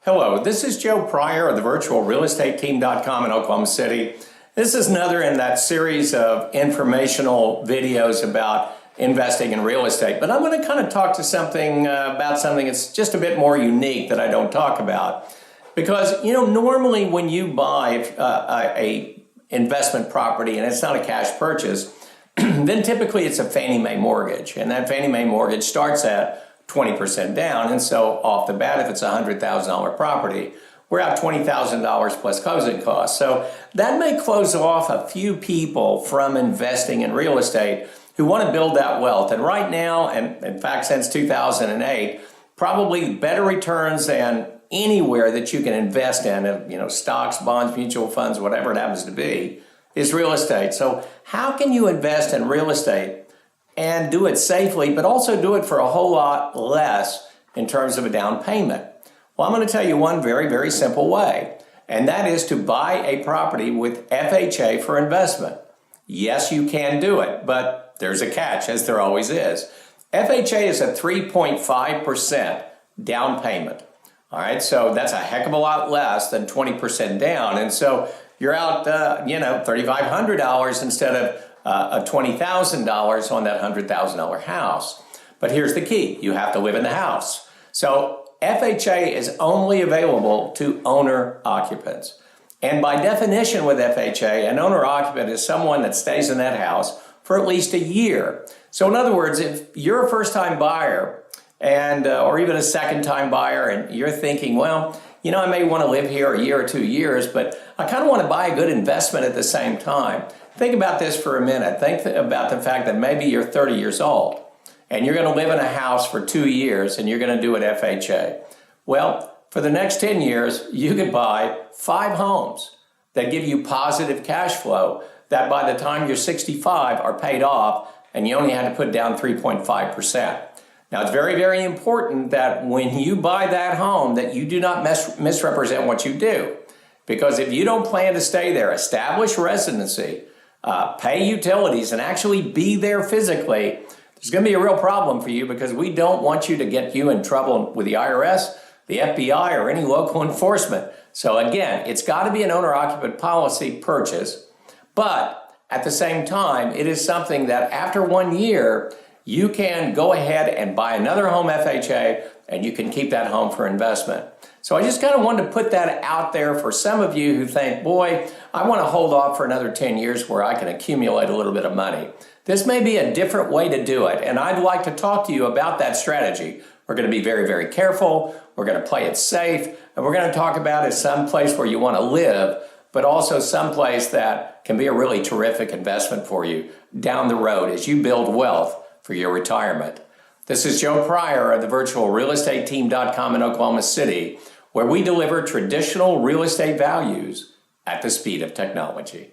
Hello, this is Joe Pryor of the virtualrealestateteam.com in Oklahoma City. This is another in that series of informational videos about investing in real estate, but I'm going to kind of talk to something about something that's just a bit more unique that I don't talk about. Because, normally when you buy a investment property and it's not a cash purchase, then typically it's a Fannie Mae mortgage, and that Fannie Mae mortgage starts at 20% down, and so off the bat, if it's a $100,000 property, we're out $20,000 plus closing costs. So that may close off a few people from investing in real estate who want to build that wealth. And right now, and in fact since 2008, probably better returns than anywhere that you can invest in, stocks, bonds, mutual funds, whatever it happens to be, is real estate. So how can you invest in real estate and do it safely, but also do it for a whole lot less in terms of a down payment? Well, I'm going to tell you one very, very simple way, and that is to buy a property with FHA for investment. Yes, you can do it, but there's a catch, as there always is. FHA is a 3.5% down payment. All right, so that's a heck of a lot less than 20% down, and so you're out, $3,500 instead of $20,000 on that $100,000 house. But here's the key: you have to live in the house. So FHA is only available to owner occupants. And by definition with FHA, an owner occupant is someone that stays in that house for at least a year. So in other words, if you're a first-time buyer and or even a second-time buyer and you're thinking, well, I may want to live here a year or 2 years, but I kind of want to buy a good investment at the same time. Think about this for a minute. Think about the fact that maybe you're 30 years old and you're going to live in a house for 2 years and you're going to do it FHA. Well, for the next 10 years, you could buy 5 homes that give you positive cash flow that by the time you're 65 are paid off, and you only had to put down 3.5%. Now, it's very, very important that when you buy that home that you do not misrepresent what you do. Because if you don't plan to stay there, establish residency, pay utilities, and actually be there physically, there's going to be a real problem for you, because we don't want you to get you in trouble with the IRS, the FBI, or any local enforcement. So again, it's got to be an owner-occupant policy purchase, but at the same time, it is something that after 1 year, you can go ahead and buy another home FHA, and you can keep that home for investment. So I just kind of wanted to put that out there for some of you who think, boy, I want to hold off for another 10 years where I can accumulate a little bit of money. This may be a different way to do it, and I'd like to talk to you about that strategy. We're going to be very, very careful. We're going to play it safe, and we're going to talk about it some place where you want to live, but also someplace that can be a really terrific investment for you down the road as you build wealth for your retirement. This is Joe Pryor of the virtualrealestateteam.com in Oklahoma City, where we deliver traditional real estate values at the speed of technology.